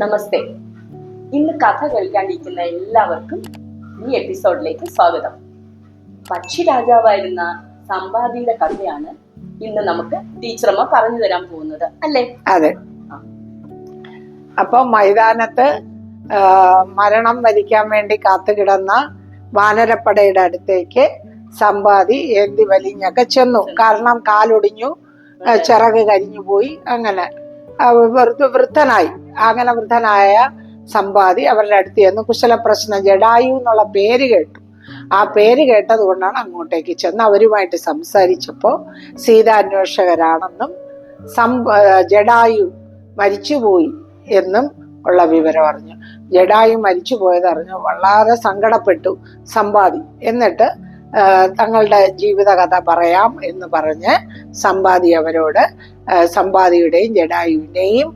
നമസ്തേ. ഇന്ന് കഥ കേൾക്കാനിരിക്കുന്ന എല്ലാവർക്കും ഈ എപ്പിസോഡിലേക്ക് സ്വാഗതം. പക്ഷി രാജാവായിരുന്ന സമ്പാദിയുടെ കഥയാണ് ഇന്ന് നമുക്ക് ടീച്ചറമ്മ പറഞ്ഞു തരാൻ പോകുന്നത്, അല്ലേ? അതെ. അപ്പൊ മൈതാനത്ത് മരണം വരിക്കാൻ വേണ്ടി കാത്തുകിടന്ന വാനരപ്പടയുടെ അടുത്തേക്ക് സമ്പാദി ഏന്തി വലിഞ്ഞൊക്കെ ചെന്നു. കാരണം കാലൊടിഞ്ഞു, ചിറക് കരിഞ്ഞു പോയി, അങ്ങനെ വൃദ്ധനായി. അങ്ങനെ വൃദ്ധനായ സമ്പാദി അവരുടെ അടുത്ത് ചെന്ന് കുശലപ്രശ്നം ജഡായു എന്നുള്ള പേര് കേട്ടു. ആ പേര് കേട്ടത് കൊണ്ടാണ് അങ്ങോട്ടേക്ക് ചെന്ന് അവരുമായിട്ട് സംസാരിച്ചപ്പോൾ സീതാന്വേഷകരാണെന്നും ജഡായു മരിച്ചുപോയി എന്നും ഉള്ള വിവരം അറിഞ്ഞു. ജഡായു മരിച്ചു പോയതറിഞ്ഞു വളരെ സങ്കടപ്പെട്ടു സമ്പാദി. എന്നിട്ട് തങ്ങളുടെ ജീവിതകഥ പറയാം എന്ന് പറഞ്ഞ് സമ്പാദി അവരോട്, സമ്പാദിയുടെയും ജഡായുവിന്റെയും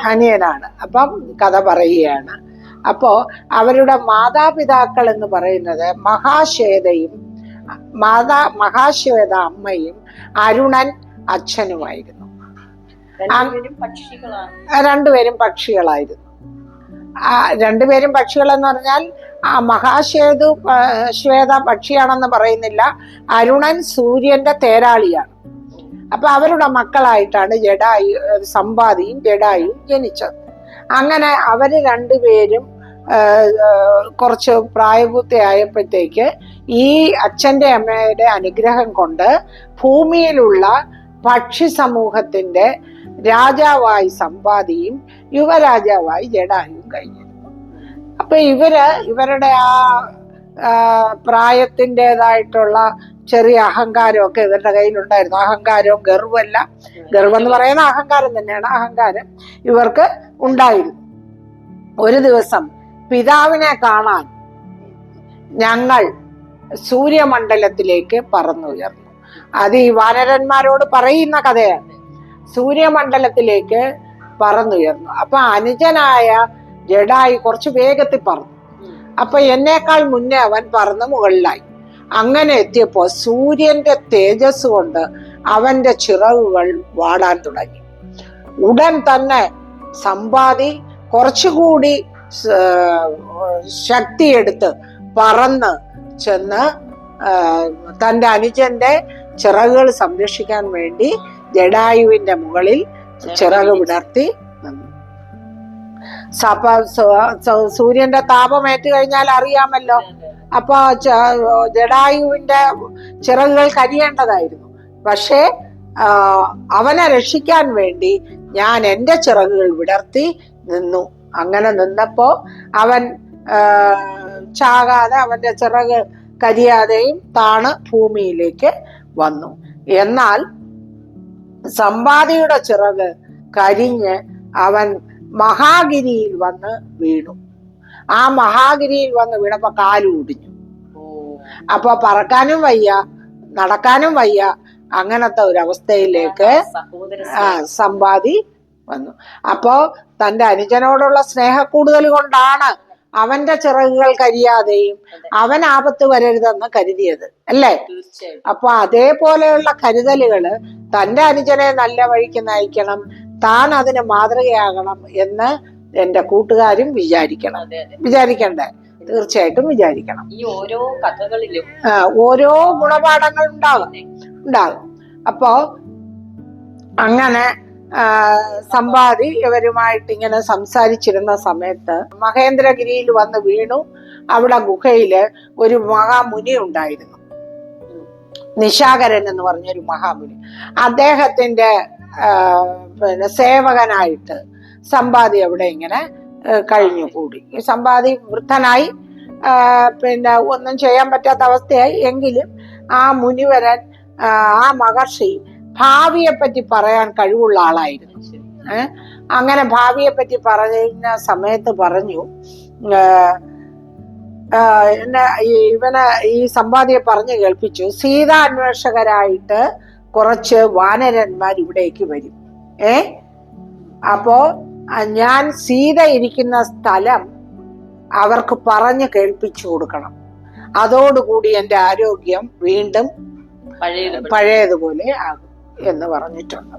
അനിയനാണ്, അപ്പം കഥ പറയുകയാണ്. അപ്പോ അവരുടെ മാതാപിതാക്കൾ എന്ന് പറയുന്നത് മഹാശ്വേത അമ്മയും അരുണൻ അച്ഛനുമായിരുന്നു. രണ്ടുപേരും പക്ഷികളായിരുന്നു. രണ്ടുപേരും പക്ഷികളെന്ന് പറഞ്ഞാൽ ശ്വേത പക്ഷിയാണെന്ന് പറയുന്നില്ല, അരുണൻ സൂര്യന്റെ തേരാളിയാണ്. അപ്പൊ അവരുടെ മക്കളായിട്ടാണ് സമ്പാദിയും ജഡായുവും ജനിച്ചത്. അങ്ങനെ അവര് രണ്ടുപേരും കുറച്ച് പ്രായപൂർത്തിയായപ്പോഴത്തേക്ക് ഈ അച്ഛന്റെ അമ്മയുടെ അനുഗ്രഹം കൊണ്ട് ഭൂമിയിലുള്ള പക്ഷി സമൂഹത്തിന്റെ രാജാവായി സമ്പാദിയും യുവരാജാവായി ജഡായുവും കഴിഞ്ഞിരുന്നു. അപ്പൊ ഇവരുടെ ആ പ്രായത്തിൻ്റെതായിട്ടുള്ള ചെറിയ അഹങ്കാരമൊക്കെ ഇവരുടെ കയ്യിലുണ്ടായിരുന്നു. അഹങ്കാരവും ഗർവമല്ല, ഗർവം എന്ന് പറയുന്ന അഹങ്കാരം തന്നെയാണ്. അഹങ്കാരം ഇവർക്ക് ഉണ്ടായിരുന്നു. ഒരു ദിവസം പിതാവിനെ കാണാൻ ഞങ്ങൾ സൂര്യമണ്ഡലത്തിലേക്ക് പറന്നുയർന്നു. അത് ഈ വാനരന്മാരോട് പറയുന്ന കഥയാണ്. സൂര്യമണ്ഡലത്തിലേക്ക് പറന്നുയർന്നു. അപ്പൊ അനുജനായ ജഡായു കുറച്ച് വേഗത്തിൽ പറന്നു. അപ്പൊ എന്നേക്കാൾ മുന്നേ അവൻ പറന്ന് മുകളിലായി. അങ്ങനെ എത്തിയപ്പോ സൂര്യന്റെ തേജസ് കൊണ്ട് അവന്റെ ചിറകുകൾ വാടാൻ തുടങ്ങി. ഉടൻ തന്നെ സമ്പാദി കുറച്ചുകൂടി ശക്തിയെടുത്ത് പറന്ന് ചെന്ന് തന്റെ അനുജന്റെ ചിറകുകൾ സംരക്ഷിക്കാൻ വേണ്ടി ജഡായുവിന്റെ മുകളിൽ ചിറക് വിടർത്തി നിന്നു. സൂര്യന്റെ താപമേറ്റ് കഴിഞ്ഞാൽ അറിയാമല്ലോ. അപ്പൊ ജഡായുവിന്റെ ചിറകുകൾ കരിയേണ്ടതായിരുന്നു. പക്ഷേ അവനെ രക്ഷിക്കാൻ വേണ്ടി ഞാൻ എൻ്റെ ചിറകുകൾ വിടർത്തി നിന്നു. അങ്ങനെ നിന്നപ്പോ അവൻ ചാകാതെ, അവന്റെ ചിറക് കരിയാതെയും താണ് ഭൂമിയിലേക്ക് വന്നു. എന്നാൽ സമ്പാദിയുടെ ചിറക് കരിഞ്ഞ് അവൻ മഹാഗിരിയിൽ വന്ന് വീണു. ആ മഹാഗിരിയിൽ വന്ന് വീണപ്പോ കാല് ഒടിഞ്ഞു. അപ്പൊ പറക്കാനും വയ്യ, നടക്കാനും വയ്യ. അങ്ങനത്തെ ഒരു അവസ്ഥയിലേക്ക് സമ്പാദി വന്നു. അപ്പോ തന്റെ അനുജനോടുള്ള സ്നേഹക്കൂടുതൽ കൊണ്ടാണ് അവന്റെ ചിറകുകൾ കരിയാതെയും അവൻ ആപത്ത് വരരുതെന്ന് കരുതിയത്, അല്ലേ? അപ്പൊ അതേപോലെയുള്ള കരുതലുകള് തന്റെ അനുജനെ നല്ല വഴിക്ക് നയിക്കണം, താൻ അതിന് മാതൃകയാകണം എന്ന് എന്റെ കൂട്ടുകാരും വിചാരിക്കണ്ടേ? തീർച്ചയായിട്ടും വിചാരിക്കണം. ഈ ഓരോ കഥകളിലും ഓരോ ഗുണപാഠങ്ങൾ ഉണ്ടാകും. അപ്പോ അങ്ങനെ സമ്പാദി ഇവരുമായിട്ട് ഇങ്ങനെ സംസാരിച്ചിരുന്ന സമയത്ത് മഹേന്ദ്രഗിരിയിൽ വന്ന് വീണു. അവിടെ ഗുഹയില് ഒരു മഹാമുനി ഉണ്ടായിരുന്നു, നിശാകരൻ എന്ന് പറഞ്ഞൊരു മഹാമുനി. അദ്ദേഹത്തിന്റെ സേവകനായിട്ട് സമ്പാദി അവിടെ ഇങ്ങനെ കഴിഞ്ഞു കൂടി. സമ്പാദി വൃദ്ധനായി, ഒന്നും ചെയ്യാൻ പറ്റാത്ത അവസ്ഥയായി. എങ്കിലും ആ മുനിവരൻ, ആ മഹർഷി ഭാവിയെ പറ്റി പറയാൻ കഴിവുള്ള ആളായിരുന്നു. അങ്ങനെ ഭാവിയെ പറ്റി പറഞ്ഞ സമയത്ത് പറഞ്ഞു, ഇവന് ഈ സമ്പാദിയെ പറഞ്ഞു കേൾപ്പിച്ചു, സീതാ അന്വേഷകരായിട്ട് കുറച്ച് വാനരന്മാർ ഇവിടേക്ക് വരും. അപ്പോ ഞാൻ സീത ഇരിക്കുന്ന സ്ഥലം അവർക്ക് പറഞ്ഞു കേൾപ്പിച്ചു കൊടുക്കണം. അതോടുകൂടി എൻ്റെ ആരോഗ്യം വീണ്ടും പഴയതുപോലെ ആകും എന്ന് പറഞ്ഞിട്ടുണ്ട്.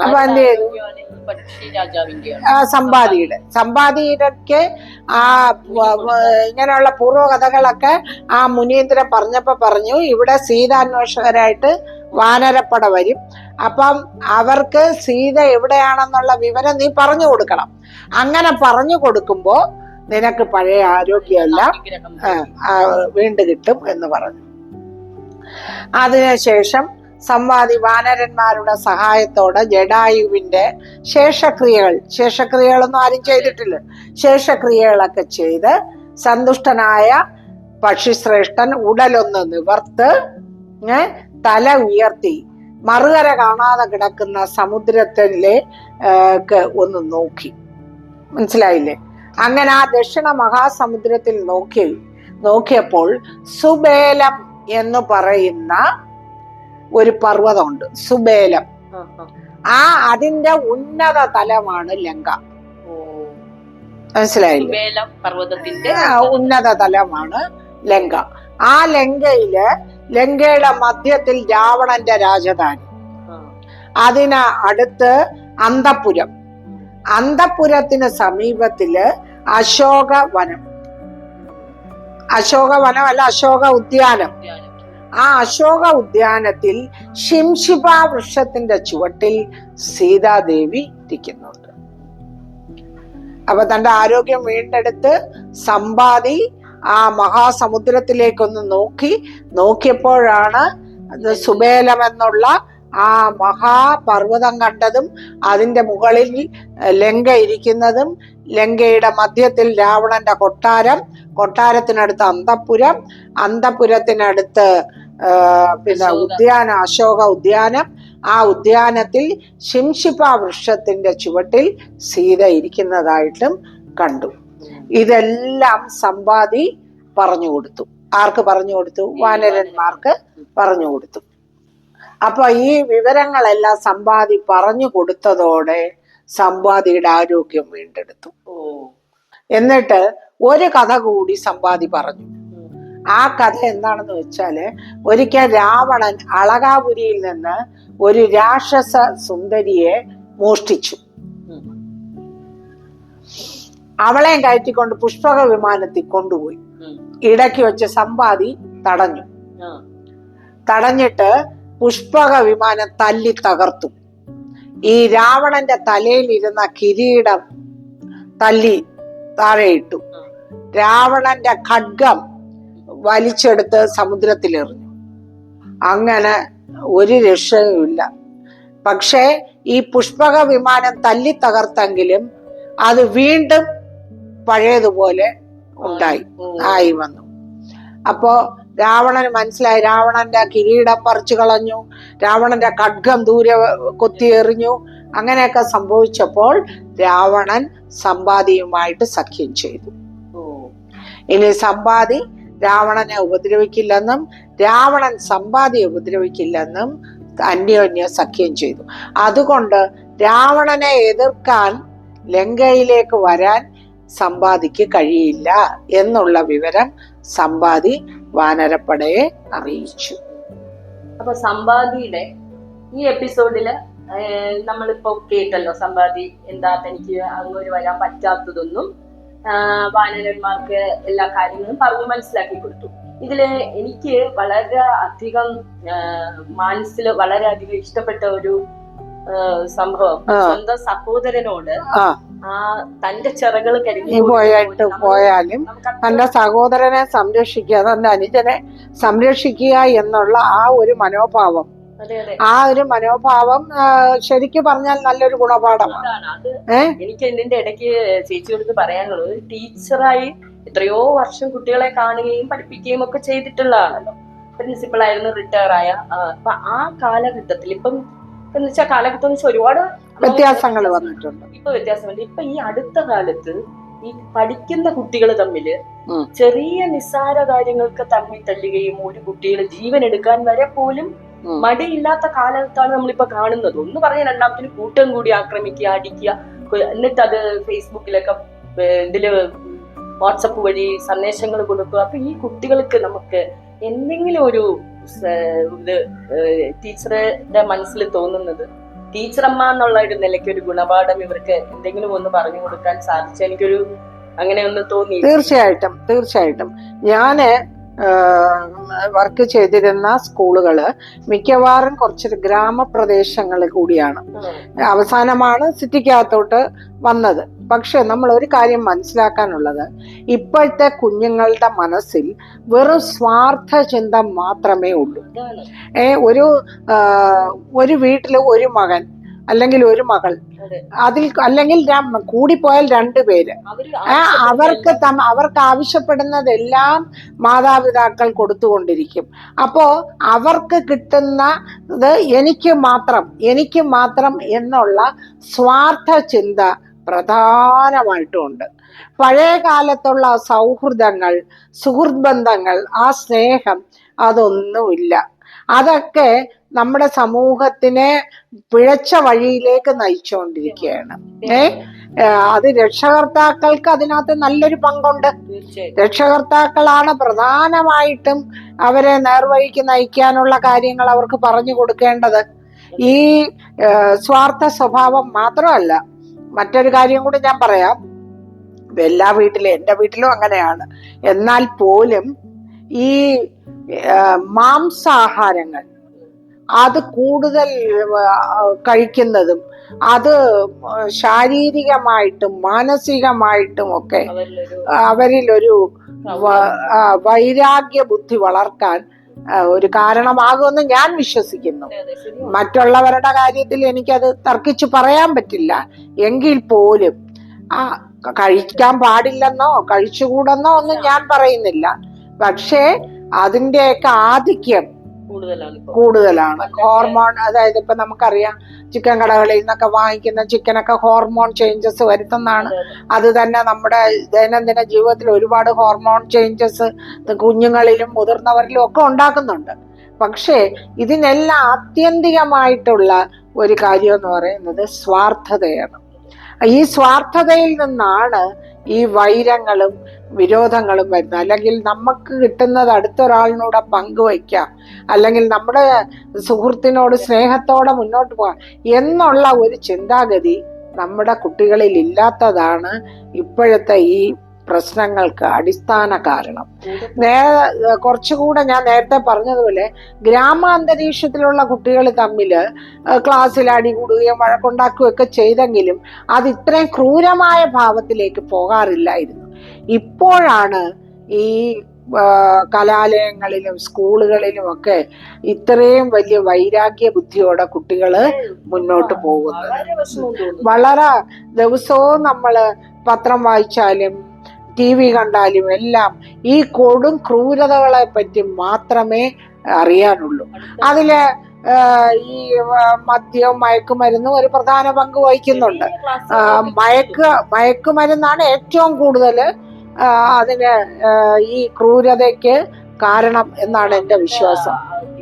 അപ്പൊ എന്ത് ചെയ്തു? സമ്പാദിയുടെക്ക് ആ ഇങ്ങനെയുള്ള പൂർവ്വകഥകളൊക്കെ ആ മുനീന്ദ്രൻ പറഞ്ഞപ്പോ പറഞ്ഞു, ഇവിടെ സീതാന്വേഷകരായിട്ട് വാനരപ്പട വരും, അപ്പം അവർക്ക് സീത എവിടെയാണെന്നുള്ള വിവരം നീ പറഞ്ഞു കൊടുക്കണം. അങ്ങനെ പറഞ്ഞു കൊടുക്കുമ്പോ നിനക്ക് പഴയ ആരോഗ്യമെല്ലാം വീണ്ടും കിട്ടും എന്ന് പറഞ്ഞു. അതിനുശേഷം സമ്പാദി വാനരന്മാരുടെ സഹായത്തോടെ ജടായുവിന്റെ ശേഷക്രിയകളൊന്നും ആരും ചെയ്തിട്ടില്ല, ശേഷക്രിയകളൊക്കെ ചെയ്ത് സന്തുഷ്ടനായ പക്ഷിശ്രേഷ്ഠൻ ഉടലൊന്ന് നിവർത്ത് തല ഉയർത്തി മറുകര കാണാതെ കിടക്കുന്ന സമുദ്രത്തിലേക്ക് ഒന്ന് നോക്കി. മനസ്സിലായില്ലേ? അങ്ങനെ ആ ദക്ഷിണ മഹാസമുദ്രത്തിൽ നോക്കിയപ്പോൾ സുബേലം എന്ന് പറയുന്ന ഒരു പർവ്വതമുണ്ട്, സുബേലം. അതിന്റെ ഉന്നത തലമാണ് ലങ്ക. മനസ്സിലായില്ലേ? പർവ്വതത്തിന്റെ ഉന്നത തലമാണ് ലങ്ക. ആ ലങ്കയുടെ മധ്യത്തിൽ രാവണന്റെ രാജധാനി, അതിന് അടുത്ത് അന്തപുരം, അന്തപുരത്തിന് സമീപത്തില് അശോകവനം അല്ല അശോക ഉദ്യാനം. ആ അശോക ഉദ്യാനത്തിൽ ശിംശിപ വൃക്ഷത്തിന്റെ ചുവട്ടിൽ സീതാദേവി ഇരിക്കുന്നുണ്ട്. അപ്പൊ തന്റെ ആരോഗ്യം വീണ്ടെടുത്ത് സമ്പാദി ആ മഹാസമുദ്രത്തിലേക്കൊന്ന് നോക്കിയപ്പോഴാണ് സുബേലം എന്നുള്ള ആ മഹാപർവ്വതം കണ്ടതും അതിന്റെ മുകളിൽ ലങ്ക ഇരിക്കുന്നതും ലങ്കയുടെ മധ്യത്തിൽ രാവണന്റെ കൊട്ടാരത്തിനടുത്ത് അന്തപുരത്തിനടുത്ത് ഉദ്യാനം, അശോക ഉദ്യാനം. ആ ഉദ്യാനത്തിൽ ശിംശിപ വൃക്ഷത്തിന്റെ ചുവട്ടിൽ സീത ഇരിക്കുന്നതായിട്ടും കണ്ടു. ഇതെല്ലാം സമ്പാദി പറഞ്ഞു കൊടുത്തു. ആർക്ക് പറഞ്ഞു കൊടുത്തു? വാനരന്മാർക്ക് പറഞ്ഞു കൊടുത്തു. അപ്പൊ ഈ വിവരങ്ങളെല്ലാം സമ്പാദി പറഞ്ഞു കൊടുത്തതോടെ സമ്പാദിയുടെ ആരോഗ്യം വീണ്ടെടുത്തു. എന്നിട്ട് ഒരു കഥ കൂടി സമ്പാദി പറഞ്ഞു. ആ കഥ എന്താണെന്ന് വെച്ചാല്, ഒരിക്കൽ രാവണൻ അളകാപുരിയിൽ നിന്ന് ഒരു രാക്ഷസ സുന്ദരിയെ മോഷ്ടിച്ചു. അവളെയും കയറ്റിക്കൊണ്ട് പുഷ്പക വിമാനത്തിൽ കൊണ്ടുപോയി. ഇടയ്ക്ക് വെച്ച് സമ്പാദി തടഞ്ഞിട്ട് പുഷ്പക വിമാനം തല്ലി തകർത്തു. ഈ രാവണന്റെ തലയിലിരുന്ന കിരീടം തല്ലി താഴെയിട്ടു. രാവണന്റെ ഖഡ്ഗം വലിച്ചെടുത്ത് സമുദ്രത്തിലെറിഞ്ഞു. അങ്ങനെ ഒരു രക്ഷയുമില്ല. പക്ഷേ ഈ പുഷ്പക വിമാനം തല്ലി തകർത്തെങ്കിലും അത് വീണ്ടും പഴയതുപോലെ ആയി വന്നു. അപ്പോ രാവണന് മനസ്സിലായി, രാവണന്റെ കിരീടം പറിച്ചു കളഞ്ഞു, രാവണന്റെ ഖഡ്ഗം ദൂരെ കൊത്തിയെറിഞ്ഞു. അങ്ങനെയൊക്കെ സംഭവിച്ചപ്പോൾ രാവണൻ സമ്പാദിയുമായിട്ട് സഖ്യം ചെയ്തു. ഇനി സമ്പാദി രാവണനെ ഉപദ്രവിക്കില്ലെന്നും രാവണൻ സമ്പാദിയെ ഉപദ്രവിക്കില്ലെന്നും അന്യോന്യ സഖ്യം ചെയ്തു. അതുകൊണ്ട് രാവണനെ എതിർക്കാൻ ലങ്കയിലേക്ക് വരാൻ സമ്പാദിക്ക് കഴിയില്ല എന്നുള്ള വിവരം സമ്പാദി വാനരപ്പടയെ അറിയിച്ചു. അപ്പൊ സമ്പാദിയുടെ ഈ എപ്പിസോഡില് നമ്മളിപ്പോ കേട്ടല്ലോ, സമ്പാദി എന്താ തനിക്ക് അങ്ങോട്ട് വരാൻ പറ്റാത്തതൊന്നും വാനരന്മാർക്ക് എല്ലാ കാര്യങ്ങളും പറഞ്ഞു മനസ്സിലാക്കി കൊടുത്തു. ഇതില് എനിക്ക് വളരെ അധികം മനസ്സിൽ വളരെ അധികം ഇഷ്ടപ്പെട്ട ഒരു സംഭവം, സ്വന്തം സഹോദരനോട് തന്റെ ചിറകൾ കരിഞ്ഞു പോയാലും തന്റെ സഹോദരനെ സംരക്ഷിക്കുക, തന്റെ അനുജനെ സംരക്ഷിക്കുക എന്നുള്ള ആ ഒരു മനോഭാവം, ശരിക്കും പറഞ്ഞാൽ നല്ലൊരു ഗുണപാഠമാണ്. എനിക്ക് ഇതിന്റെ ഇടയ്ക്ക് ചേച്ചിയോട് പറയാനുള്ളത്, ഒരു ടീച്ചറായി എത്രയോ വർഷം കുട്ടികളെ കാണുകയും പഠിപ്പിക്കുകയും ഒക്കെ ചെയ്തിട്ടുള്ളതാണല്ലോ. പ്രിൻസിപ്പൾ ആയിരുന്നു, റിട്ടയർ ആയ. അപ്പൊ ആ കാലഘട്ടത്തിൽ ഇപ്പം എന്ന് വെച്ചാൽ കാലഘട്ടം ഒരുപാട് വ്യത്യാസങ്ങൾ വന്നിട്ടുണ്ട്. ഇപ്പൊ വ്യത്യാസമുണ്ട്. ഇപ്പൊ ഈ അടുത്ത കാലത്ത് ഈ പഠിക്കുന്ന കുട്ടികൾ തമ്മില് ചെറിയ നിസ്സാര കാര്യങ്ങൾക്ക് തമ്മിൽ തല്ലുകയും ഒരു കുട്ടികളെ ജീവൻ എടുക്കാൻ വരെ പോലും മടിയില്ലാത്ത കാലത്താണ് നമ്മളിപ്പോ കാണുന്നത്. ഒന്ന് പറഞ്ഞ രണ്ടാമത്തിന് കൂട്ടം കൂടി ആക്രമിക്കുക, അടിക്കുക, എന്നിട്ട് അത് ഫേസ്ബുക്കിലൊക്കെ ഇതില് വാട്സപ്പ് വഴി സന്ദേശങ്ങൾ കൊടുക്കുക. അപ്പൊ ഈ കുട്ടികൾക്ക് നമുക്ക് എന്തെങ്കിലും ഒരു ഇത് ടീച്ചറുടെ മനസ്സിൽ തോന്നുന്നത് ടീച്ചറമ്മ എന്നുള്ള ഒരു നിലയ്ക്ക് ഒരു ഗുണപാഠം ഇവർക്ക് എന്തെങ്കിലും ഒന്ന് പറഞ്ഞു കൊടുക്കാൻ സാധിച്ചു എനിക്കൊരു അങ്ങനെ ഒന്ന് തോന്നി. തീർച്ചയായിട്ടും ഞാന് വർക്ക് ചെയ്തിരുന്ന സ്കൂളുകള് മിക്കവാറും കുറച്ച് ഗ്രാമപ്രദേശങ്ങളിൽ കൂടിയാണ്. അവസാനമാണ് സിറ്റിക്കകത്തോട്ട് വന്നത്. പക്ഷെ നമ്മൾ ഒരു കാര്യം മനസ്സിലാക്കാനുള്ളത്, ഇപ്പോഴത്തെ കുഞ്ഞുങ്ങളുടെ മനസ്സിൽ വെറും സ്വാർത്ഥ ചിന്ത മാത്രമേ ഉള്ളൂ. ഒരു വീട്ടില് ഒരു മകൻ അല്ലെങ്കിൽ ഒരു മകൾ, അതിൽ അല്ലെങ്കിൽ കൂടിപ്പോയാൽ 2 പേര്, അവർക്ക് ആവശ്യപ്പെടുന്നതെല്ലാം മാതാപിതാക്കൾ കൊടുത്തുകൊണ്ടിരിക്കും. അപ്പോ അവർക്ക് കിട്ടുന്നത് എനിക്ക് മാത്രം എന്നുള്ള സ്വാർത്ഥ ചിന്ത പ്രധാനമായിട്ടും ഉണ്ട്. പഴയ കാലത്തുള്ള സൗഹൃദങ്ങൾ, സുഹൃത്ത് ബന്ധങ്ങൾ, ആ സ്നേഹം അതൊന്നുമില്ല. അതൊക്കെ നമ്മുടെ സമൂഹത്തിനെ പിഴച്ച വഴിയിലേക്ക് നയിച്ചുകൊണ്ടിരിക്കുകയാണ്. അത് രക്ഷകർത്താക്കൾക്ക് അതിനകത്ത് നല്ലൊരു പങ്കുണ്ട്. രക്ഷകർത്താക്കളാണ് പ്രധാനമായിട്ടും അവരെ നേർവഴിക്ക് നയിക്കാനുള്ള കാര്യങ്ങൾ അവർക്ക് പറഞ്ഞു കൊടുക്കേണ്ടത്. ഈ സ്വാർത്ഥ സ്വഭാവം മാത്രമല്ല, മറ്റൊരു കാര്യം കൂടി ഞാൻ പറയാം. എല്ലാ വീട്ടിലും, എൻ്റെ വീട്ടിലും അങ്ങനെയാണ്. എന്നാൽ പോലും ഈ മാംസാഹാരങ്ങൾ അത് കൂടുതൽ കഴിക്കുന്നതും അത് ശാരീരികമായിട്ടും മാനസികമായിട്ടും ഒക്കെ അവരിലൊരു വൈരാഗ്യ ബുദ്ധി വളർത്താൻ ഒരു കാരണമാകുമെന്ന് ഞാൻ വിശ്വസിക്കുന്നു. മറ്റുള്ളവരുടെ കാര്യത്തിൽ എനിക്കത് തർക്കിച്ചു പറയാൻ പറ്റില്ല. എങ്കിൽ പോലും കഴിക്കാൻ പാടില്ലെന്നോ കഴിച്ചുകൂടെന്നോ ഒന്നും ഞാൻ പറയുന്നില്ല. പക്ഷേ അതിന്റെയൊക്കെ ആധിക്യം കൂടുതലാണ്. ഹോർമോൺ, അതായത് ഇപ്പൊ നമുക്കറിയാം ചിക്കൻ കടകളിൽ നിന്നൊക്കെ വാങ്ങിക്കുന്ന ചിക്കനൊക്കെ ഹോർമോൺ ചേഞ്ചസ് വരുത്തുന്നതാണ്. അത് തന്നെ നമ്മുടെ ദൈനംദിന ജീവിതത്തിൽ ഒരുപാട് ഹോർമോൺ ചേഞ്ചസ് കുഞ്ഞുങ്ങളിലും മുതിർന്നവരിലും ഒക്കെ ഉണ്ടാക്കുന്നുണ്ട്. പക്ഷേ ഇതിനെല്ലാം ആത്യന്തികമായിട്ടുള്ള ഒരു കാര്യം എന്ന് പറയുന്നത് സ്വാർത്ഥതയാണ്. ഈ സ്വാർത്ഥതയിൽ നിന്നാണ് ഈ വൈരങ്ങളും വിരോധങ്ങളും വരുന്നത്. അല്ലെങ്കിൽ നമുക്ക് കിട്ടുന്നത് അടുത്തൊരാളിനോട് പങ്കുവയ്ക്കാം, അല്ലെങ്കിൽ നമ്മുടെ സുഹൃത്തിനോട് സ്നേഹത്തോടെ മുന്നോട്ട് പോകാം എന്നുള്ള ഒരു ചിന്താഗതി നമ്മുടെ കുട്ടികളിൽ ഇല്ലാത്തതാണ് ഇപ്പോഴത്തെ ഈ പ്രശ്നങ്ങൾക്ക് അടിസ്ഥാന കാരണം. കുറച്ചുകൂടെ ഞാൻ നേരത്തെ പറഞ്ഞതുപോലെ ഗ്രാമാന്തരീക്ഷത്തിലുള്ള കുട്ടികൾ തമ്മിൽ ക്ലാസ്സിൽ അടികൂടുകയും വഴക്കുണ്ടാക്കുകയും ഒക്കെ ചെയ്തെങ്കിലും അത് ഇത്രയും ക്രൂരമായ ഭാവത്തിലേക്ക് പോകാറില്ലായിരുന്നു. ഇപ്പോഴാണ് ഈ കലാലയങ്ങളിലും സ്കൂളുകളിലും ഒക്കെ ഇത്രയും വലിയ വൈരാഗ്യ ബുദ്ധിയോടെ കുട്ടികള് മുന്നോട്ട് പോകുന്നത്. വളരെ ദിവസവും നമ്മള് പത്രം വായിച്ചാലും TV കണ്ടാലും എല്ലാം ഈ കൊടും ക്രൂരതകളെ പറ്റി മാത്രമേ അറിയാനുള്ളൂ. അതില് ഈ മദ്യവും മയക്കുമരുന്നും ഒരു പ്രധാന പങ്ക് വഹിക്കുന്നുണ്ട്. മയക്കുമരുന്നാണ് ഏറ്റവും കൂടുതൽ അതിന് ഈ ക്രൂരതയ്ക്ക് കാരണം എന്നാണ് എന്റെ വിശ്വാസം.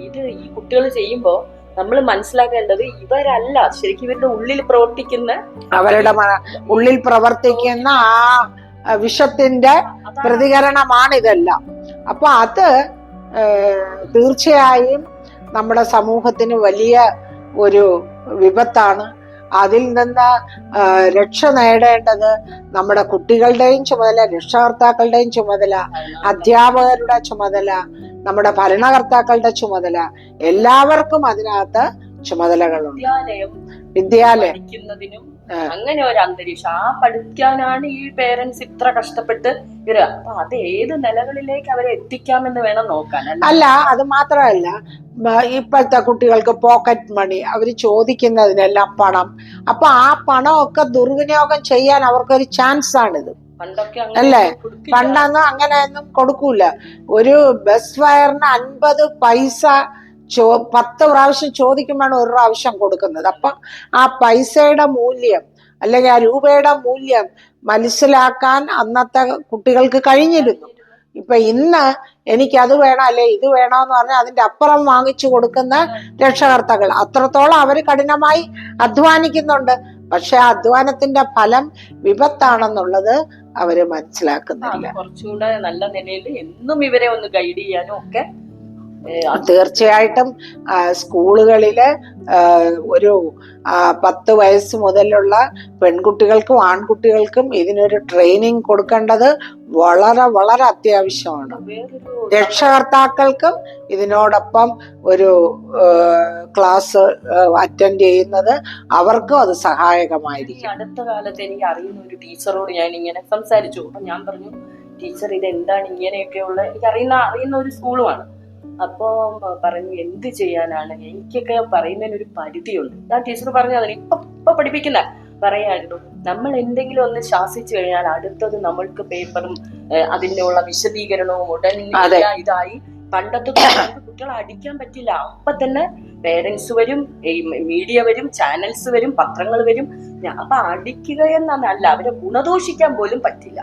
ഇത് ഈ കുട്ടികൾ ചെയ്യുമ്പോ നമ്മൾ മനസ്സിലാക്കേണ്ടത് ഇവരല്ല ശരിക്കും ഇവരുടെ ഉള്ളിൽ പ്രവർത്തിക്കുന്ന, അവരുടെ ഉള്ളിൽ പ്രവർത്തിക്കുന്ന ആ വിഷത്തിന്റെ പ്രതികരണമാണ് ഇതെല്ലാം. അപ്പൊ അത് തീർച്ചയായും നമ്മുടെ സമൂഹത്തിന് വലിയ ഒരു വിപത്താണ്. അതിൽ നിന്ന് രക്ഷ നേടേണ്ടത് നമ്മുടെ കുട്ടികളുടെയും ചുമതല, രക്ഷകർത്താക്കളുടെയും ചുമതല, അധ്യാപകരുടെ ചുമതല, നമ്മുടെ ഭരണകർത്താക്കളുടെ ചുമതല, എല്ലാവർക്കും അതിനകത്ത് ചുമതലകളുണ്ട്. വിദ്യാലയം അങ്ങനെ ഒരു അന്തരീക്ഷം ആ പഠിക്കാനാണ് ഈ പേരൻസ് ഇത്ര കഷ്ടപ്പെട്ട് വരിക. അപ്പൊ അത് ഏത് നിലകളിലേക്ക് അവരെ എത്തിക്കാമെന്ന് വേണം നോക്കാൻ. അല്ല, അത് മാത്രമല്ല, ഇപ്പോഴത്തെ കുട്ടികൾക്ക് പോക്കറ്റ് മണി, അവർ ചോദിക്കുന്നതിനെല്ലാം പണം. അപ്പൊ ആ പണമൊക്കെ ദുർവിനിയോഗം ചെയ്യാൻ അവർക്കൊരു ചാൻസ് ആണിത്. അല്ലേ? പണ്ടൊന്നും അങ്ങനെയൊന്നും കൊടുക്കൂല. ഒരു ബസ് ഫെയറിന് 50 പൈസ 10 പ്രാവശ്യം ചോദിക്കുമ്പോഴാണ് ഒരു പ്രാവശ്യം കൊടുക്കുന്നത്. അപ്പൊ ആ പൈസയുടെ മൂല്യം അല്ലെങ്കിൽ ആ രൂപയുടെ മൂല്യം മനസ്സിലാക്കാൻ അന്നത്തെ കുട്ടികൾക്ക് കഴിഞ്ഞിരുന്നു. ഇപ്പൊ ഇന്ന് എനിക്കത് വേണം അല്ലെ ഇത് വേണമെന്ന് പറഞ്ഞാൽ അതിന്റെ അപ്പുറം വാങ്ങിച്ചു കൊടുക്കുന്ന രക്ഷകർത്താക്കൾ. അത്രത്തോളം അവർ കഠിനമായി അധ്വാനിക്കുന്നുണ്ട്. പക്ഷെ അധ്വാനത്തിന്റെ ഫലം വിപത്താണെന്നുള്ളത് അവര് മനസ്സിലാക്കുന്നില്ല. കുറച്ചുകൂടെ നല്ല നിലയിൽ എന്നും ഇവരെ ഒന്ന് ഗൈഡ് ചെയ്യാനും ഒക്കെ തീർച്ചയായിട്ടും സ്കൂളുകളില് ഒരു 10 വയസ്സ് മുതലുള്ള പെൺകുട്ടികൾക്കും ആൺകുട്ടികൾക്കും ഇതിനൊരു ട്രെയിനിങ് കൊടുക്കേണ്ടത് വളരെ വളരെ അത്യാവശ്യമാണ്. രക്ഷകർത്താക്കൾക്കും ഇതിനോടൊപ്പം ഒരു ക്ലാസ് അറ്റൻഡ് ചെയ്യുന്നത് അവർക്കും അത് സഹായകമായിരിക്കും. അടുത്ത കാലത്ത് എനിക്ക് അറിയുന്ന ഒരു ടീച്ചറോട് ഞാൻ ഇങ്ങനെ സംസാരിച്ചു. അപ്പൊ ഞാൻ പറഞ്ഞു, ടീച്ചർ ഇത് എന്താണ് ഇങ്ങനെയൊക്കെയുള്ള, എനിക്ക് അറിയുന്ന ഒരു സ്കൂളുമാണ്. അപ്പൊ പറഞ്ഞു, എന്ത് ചെയ്യാനാണ്, എനിക്കൊക്കെ പറയുന്നതിന് ഒരു പരിധിയുണ്ട്. ഞാൻ ടീച്ചർ പറഞ്ഞു, അതിന് ഇപ്പൊ പഠിപ്പിക്കുന്ന പറയായിരുന്നു, നമ്മൾ എന്തെങ്കിലും ഒന്ന് ശാസിച്ചു കഴിഞ്ഞാൽ അടുത്തത് നമ്മൾക്ക് പേപ്പറും അതിനുള്ള വിശദീകരണവും ഉടൻ ഇതായി. പണ്ടത്തെ കുട്ടികളെ അടിക്കാൻ പറ്റില്ല, അപ്പൊ തന്നെ പേരൻസ് വരും, മീഡിയ വരും, ചാനൽസ് വരും, പത്രങ്ങൾ വരും. അപ്പൊ അടിക്കുക എന്നല്ല, അവരെ ഗുണദോഷിക്കാൻ പോലും പറ്റില്ല.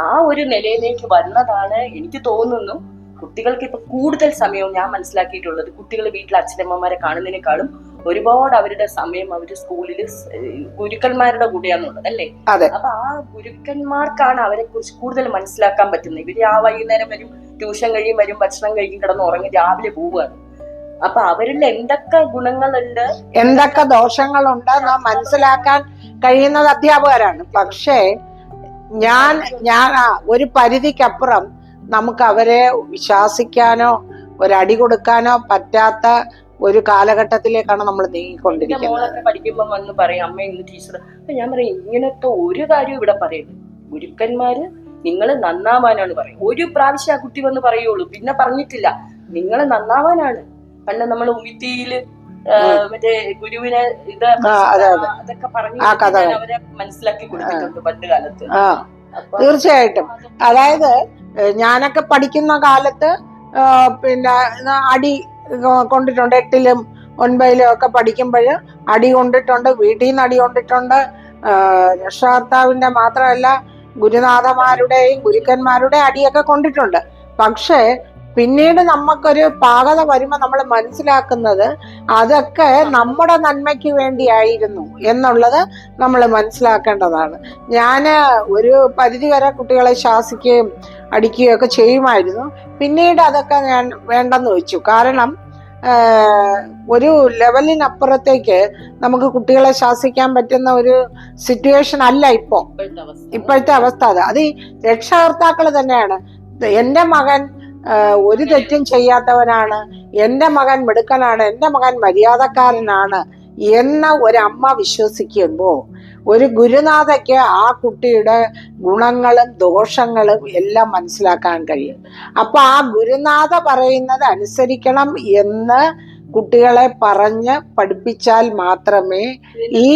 ആ ഒരു നിലയിലേക്ക് വരുന്നതാണ് എനിക്ക് തോന്നുന്നു. കുട്ടികൾക്ക് ഇപ്പൊ കൂടുതൽ സമയവും ഞാൻ മനസ്സിലാക്കിയിട്ടുള്ളത്, കുട്ടികൾ വീട്ടിൽ അച്ഛനമ്മമാരെ കാണുന്നതിനേക്കാളും ഒരുപാട് അവരുടെ സമയം അവര് സ്കൂളിൽ ഗുരുക്കന്മാരുടെ കൂടെയാണുള്ളത് അല്ലേ. അപ്പൊ ആ ഗുരുക്കന്മാർക്കാണ് അവരെ കുറിച്ച് കൂടുതൽ മനസ്സിലാക്കാൻ പറ്റുന്നത്. ഇവര് ആ വൈകുന്നേരം വരും, ട്യൂഷൻ കഴിയും, വരും, ഭക്ഷണം കഴിക്കും, കിടന്ന് ഉറങ്ങി, രാവിലെ പോവുകയാണ്. അപ്പൊ അവരിൽ എന്തൊക്കെ ഗുണങ്ങളുണ്ട്, എന്തൊക്കെ ദോഷങ്ങളുണ്ട് നാം മനസ്സിലാക്കാൻ കഴിയുന്നത് അധ്യാപകരാണ്. പക്ഷേ ഞാൻ ഒരു പരിധിക്കപ്പുറം നമുക്ക് അവരെ ശാസിക്കാനോ ഒരടി കൊടുക്കാനോ പറ്റാത്ത ഒരു കാലഘട്ടത്തിലേക്കാണ് നമ്മൾ നീങ്ങിക്കൊണ്ടിരിക്കുന്നത്. മോളൊക്കെ പഠിക്കുമ്പോ വന്ന് പറയും, അമ്മ ഇന്ന് ടീച്ചർ. അപ്പൊ ഞാൻ പറയും, ഇങ്ങനത്തെ ഒരു കാര്യം ഇവിടെ പറയുന്നത്, ഗുരുക്കന്മാര് നിങ്ങൾ നന്നാവാനാണ് പറയും. ഒരു പ്രാവശ്യം ആ കുട്ടി വന്ന് പറയുള്ളൂ, പിന്നെ പറഞ്ഞിട്ടില്ല. നിങ്ങൾ നന്നാവാനാണ്. പണ്ട് നമ്മൾ ഉമിത്തിയില് മറ്റേ ഗുരുവിനെ ഇത് അതൊക്കെ പറഞ്ഞു അവരെ മനസ്സിലാക്കി കൊടുത്തിട്ടുണ്ട് പണ്ട് കാലത്ത്. തീർച്ചയായിട്ടും. അതായത് ഞാനൊക്കെ പഠിക്കുന്ന കാലത്ത് പിന്നെ അടി കൊണ്ടിട്ടുണ്ട്. 8ലും 9ലും ഒക്കെ പഠിക്കുമ്പോൾ അടി കൊണ്ടിട്ടുണ്ട്, വീട്ടിൽ നിന്ന് അടി കൊണ്ടിട്ടുണ്ട്. രക്ഷകർത്താവിന്റെ മാത്രമല്ല ഗുരുനാഥന്മാരുടെയും ഗുരുക്കന്മാരുടെയും അടിയൊക്കെ കൊണ്ടിട്ടുണ്ട്. പക്ഷേ പിന്നീട് നമുക്കൊരു പാകത വരുമ്പോൾ നമ്മൾ മനസ്സിലാക്കുന്നത് അതൊക്കെ നമ്മുടെ നന്മയ്ക്ക് വേണ്ടിയായിരുന്നു എന്നുള്ളത് നമ്മൾ മനസ്സിലാക്കേണ്ടതാണ്. ഞാൻ ഒരു പരിധി വരെ കുട്ടികളെ ശാസിക്കുകയും അടിക്കുകയും ഒക്കെ ചെയ്യുമായിരുന്നു. പിന്നീട് അതൊക്കെ ഞാൻ വേണ്ടെന്ന് വെച്ചു. കാരണം ഒരു ലെവലിനപ്പുറത്തേക്ക് നമുക്ക് കുട്ടികളെ ശാസിക്കാൻ പറ്റുന്ന ഒരു സിറ്റുവേഷൻ അല്ല ഇപ്പോഴത്തെ അവസ്ഥ. അത് ഈ രക്ഷകർത്താക്കൾ തന്നെയാണ്. എൻ്റെ മകൻ ഒരു തെറ്റും ചെയ്യാത്തവനാണ്, എൻ്റെ മകൻ മിടുക്കനാണ്, എൻ്റെ മകൻ മര്യാദക്കാരനാണ് എന്ന ഒരമ്മ വിശ്വസിക്കുമ്പോൾ ഒരു ഗുരുനാഥയ്ക്ക് ആ കുട്ടിയുടെ ഗുണങ്ങളും ദോഷങ്ങളും എല്ലാം മനസ്സിലാക്കാൻ കഴിയും. അപ്പൊ ആ ഗുരുനാഥ പറയുന്നത് അനുസരിക്കണം എന്ന് കുട്ടികളെ പറഞ്ഞ് പഠിപ്പിച്ചാൽ മാത്രമേ ഈ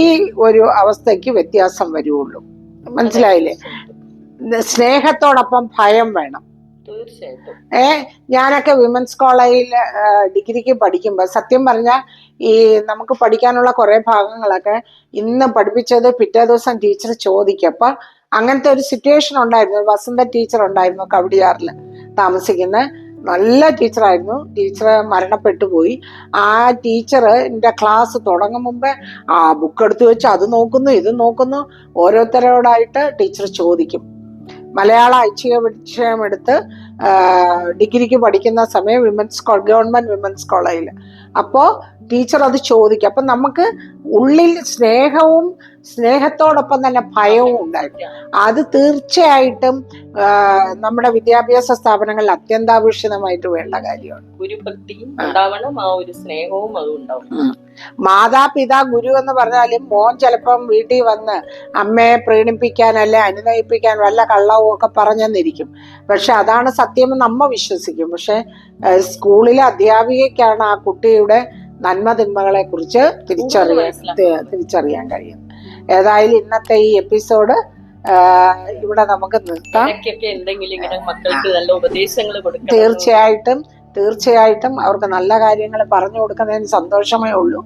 ഒരു അവസ്ഥയ്ക്ക് വ്യത്യാസം വരുള്ളൂ. മനസ്സിലായില്ലേ? സ്നേഹത്തോടൊപ്പം ഭയം വേണം. ഞാനൊക്കെ വിമൻസ് കോളേജിൽ ഡിഗ്രിക്ക് പഠിക്കുമ്പോൾ സത്യം പറഞ്ഞാൽ ഈ നമുക്ക് പഠിക്കാനുള്ള കുറെ ഭാഗങ്ങളൊക്കെ ഇന്ന് പഠിപ്പിച്ചത് പിറ്റേ ദിവസം ടീച്ചർ ചോദിക്കും. അപ്പൊ അങ്ങനത്തെ ഒരു സിറ്റുവേഷൻ ഉണ്ടായിരുന്നു. വസന്ത ടീച്ചർ ഉണ്ടായിരുന്നു, കവടിയാറിൽ താമസിക്കുന്ന നല്ല ടീച്ചറായിരുന്നു. ടീച്ചർ മരണപ്പെട്ടു പോയി. ആ ടീച്ചറിന്റെ ക്ലാസ് തുടങ്ങും മുമ്പേ ബുക്ക് എടുത്തു വെച്ച് അത് നോക്കുന്നു ഇത് നോക്കുന്നു, ഓരോരുത്തരോടായിട്ട് ടീച്ചർ ചോദിക്കും. മലയാള ഐച്ഛിക വിഷയം എടുത്ത് ഡിഗ്രിക്ക് പഠിക്കുന്ന സമയം ഗവൺമെന്റ് വിമൻസ് കോളേജിൽ. അപ്പോ ടീച്ചർ അത് ചോദിക്കും. അപ്പൊ നമുക്ക് ഉള്ളിൽ സ്നേഹത്തോടൊപ്പം തന്നെ ഭയവും ഉണ്ടായിരുന്നു. അത് തീർച്ചയായിട്ടും നമ്മുടെ വിദ്യാഭ്യാസ സ്ഥാപനങ്ങളിൽ അത്യന്താപേക്ഷിതമായിട്ട് വേണ്ട കാര്യമാണ്. ഗുരുഭക്തിയും ഉണ്ടാവണം, ആ ഒരു സ്നേഹവും അതും ഉണ്ടാവും. മാതാപിതാ ഗുരു എന്ന് പറഞ്ഞാലും മോൻ ചിലപ്പം വീട്ടിൽ വന്ന് അമ്മയെ പ്രീണിപ്പിക്കാൻ അല്ലെ അനുനയിപ്പിക്കാൻ വല്ല കള്ളവും ഒക്കെ പറഞ്ഞെന്നിരിക്കും. പക്ഷെ അതാണ് സത്യമെന്ന് നമ്മ വിശ്വസിക്കും. പക്ഷെ സ്കൂളിലെ അധ്യാപികയ്ക്കാണ് ആ കുട്ടിയുടെ നന്മ തിന്മകളെ കുറിച്ച് തിരിച്ചറിയാൻ കഴിയും. ഏതായാലും ഇന്നത്തെ ഈ എപ്പിസോഡ് ഇവിടെ നമുക്ക് നിർത്താം. തീർച്ചയായിട്ടും അവർക്ക് നല്ല കാര്യങ്ങൾ പറഞ്ഞു കൊടുക്കുന്നതിന് സന്തോഷമേ ഉള്ളൂ.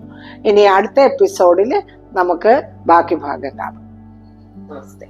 ഇനി അടുത്ത എപ്പിസോഡിൽ നമുക്ക് ബാക്കി ഭാഗം കാണാം. നമസ്തേ.